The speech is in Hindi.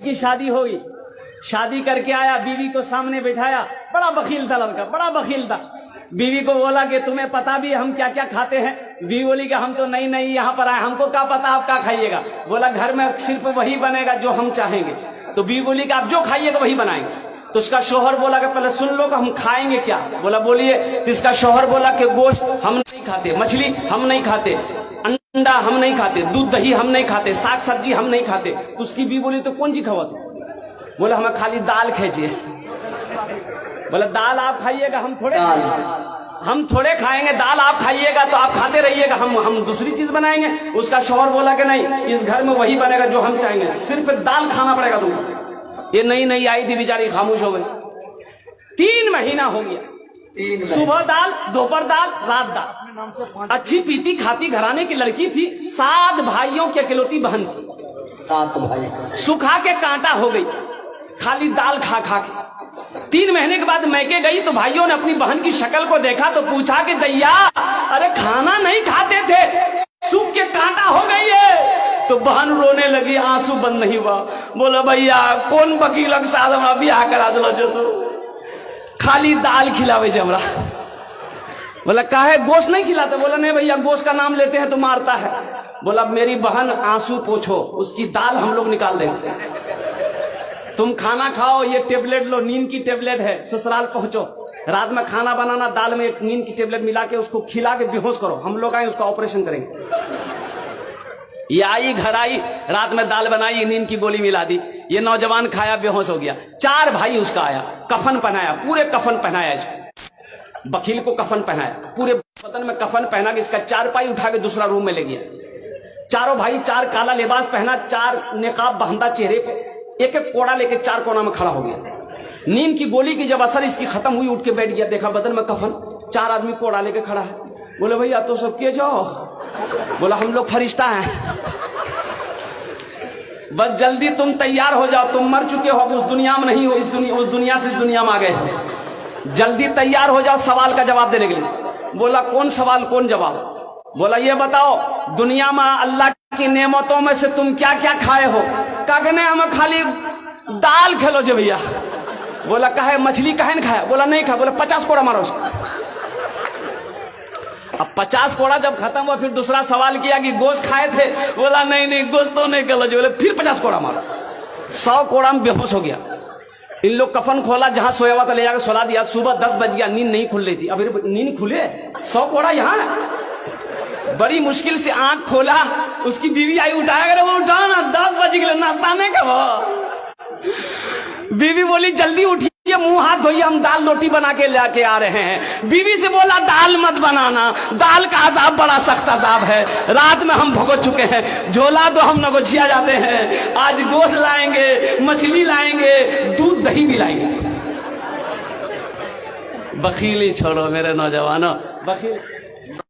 की शादी होगी, शादी करके आया, बीवी को सामने बिठाया, बड़ा बखील था लड़का, बड़ा बखील था। बीवी को बोला कि तुम्हें पता भी हम क्या क्या खाते हैं? बीवी बोली कि हम तो नहीं नहीं यहाँ पर आए, हमको क्या पता आप क्या खाइएगा? बोला घर में सिर्फ वही बनेगा जो हम चाहेंगे। तो बीवी बोली कि आप जो खाइएगा वही बनाएंगे। तो उसका शौहर बोला कि पहले सुन लो कि हम खाएंगे क्या? बोला बोलिए। तो इसका शौहर बोला कि गोश्त हम नहीं खाते, मछली हम नहीं खाते, अंडा हम नहीं खाते, दूध दही हम नहीं खाते, साग सब्जी हम नहीं खाते। तो उसकी बीवी बोली तो कौन चीज खावा तू? बोला हमें खाली दाल खींचिए। बोला दाल आप खाइएगा, हम थोड़े खाएंगे, दाल आप खाइएगा तो आप खाते रहिएगा, हम दूसरी चीज बनाएंगे। उसका शौहर बोला कि नहीं, इस घर में वही बनेगा जो हम चाहेंगे, सिर्फ दाल खाना पड़ेगा तुमको। ये नई नई आई थी, बेचारी खामोश हो गई। 3 महीना हो गया, सुबह दाल, दोपहर दाल, रात दाल। अच्छी पीती खाती घराने की लड़की थी, 7 भाइयों की अकेलौती बहन थी। 7 भाई सुखा के कांटा हो गई खाली दाल खा खा के। 3 महीने के बाद मैके गई तो भाइयों ने अपनी बहन की शक्ल को देखा तो पूछा कि दैया, अरे खाना नहीं खाते थे, सूख के कांटा हो गई है। तो बहन रोने लगी, आंसू बंद नहीं हुआ। बोला भैया कौन वकील के साथ हमरा बियाह करा दिलो जो तू खाली दाल खिलावे जे हमरा। बोला काहे गोश्त नहीं खिलाते? बोला नहीं भैया, गोश्त का नाम लेते हैं तो मारता है। बोला मेरी बहन आंसू पोछो, उसकी दाल हम लोग निकाल देंगे, तुम खाना खाओ, ये टेबलेट लो, नींद की टेबलेट है, ससुराल पहुंचो, रात में खाना बनाना, दाल में एक नींद की टेबलेट मिला के उसको खिला के बेहोश करो, हम लोग आए उसका ऑपरेशन करेंगे। ये आई, घर आई, रात में दाल बनाई, नींद की गोली मिला दी, ये नौजवान खाया, बेहोश हो गया। 4 भाई उसका आया, कफन पहनाया, पूरे कफन पहनाया इसको, वकील को कफन पहनाया, पूरे बदन में कफन पहना के इसका 4 पाई उठा के दूसरा रूम में ले गया। चारों भाई 4 काला लिबास पहना, 4 निकाब बांधा चेहरे पे, एक एक कोड़ा लेके 4 कोना में खड़ा हो गया। नींद की गोली की जब असर इसकी खत्म हुई, उठ के बैठ गया, देखा बदन में कफन, 4 आदमी कोड़ा लेके खड़ा है। बोले भैया तो सब के जाओ? बोला हम लोग फरिश्ता हैं, बस जल्दी तुम तैयार हो जाओ, तुम मर चुके हो, अब उस दुनिया में नहीं हो, उस दुनिया से इस दुनिया में आ गए हो, जल्दी तैयार हो जाओ सवाल का जवाब देने के लिए। बोला कौन सवाल कौन जवाब? बोला ये बताओ दुनिया में अल्लाह की नेमतों में से तुम क्या क्या खाए हो? कहने हमें खाली दाल खेलो जो भैया। बोला कहे मछली कहे न खाया? बोला नहीं खाया। बोला 50 कोड़ा मारो उसको। अब 50 कोड़ा जब खत्म हुआ, फिर दूसरा सवाल किया कि गोश्त खाए थे? बोला नहीं नहीं गोश्त तो नहीं खेलो जो। बोले फिर 50 कोड़ा मारो। 100 कोड़ा में बेहोश हो गया। इन लोग कफन खोला, जहां सोया हुआ था ले जाकर सुला दिया। सुबह 10 बज गया, नींद नहीं खुल रही थी। अभी नींद खुले, 100 कोड़ा यहाँ। बड़ी मुश्किल से आंख खोला, उसकी बीवी आई, उठाया करे, वो उठा ना, 10 बज गए, नाश्ता नहीं कब? बीवी बोली जल्दी उठिए, मुंह हाथ धोइए, हम दाल रोटी बना के लेके आ रहे हैं। बीवी से बोला दाल मत बनाना, दाल का अजाब बड़ा सख्त अजाब है, रात में हम भुगत चुके हैं, झोला तो हम नगोचिया जाते हैं, आज गोश्त लाएंगे, मछली लाएंगे, दूध दही भी लाएंगे। बखीली छोड़ो मेरे नौजवानों, बखील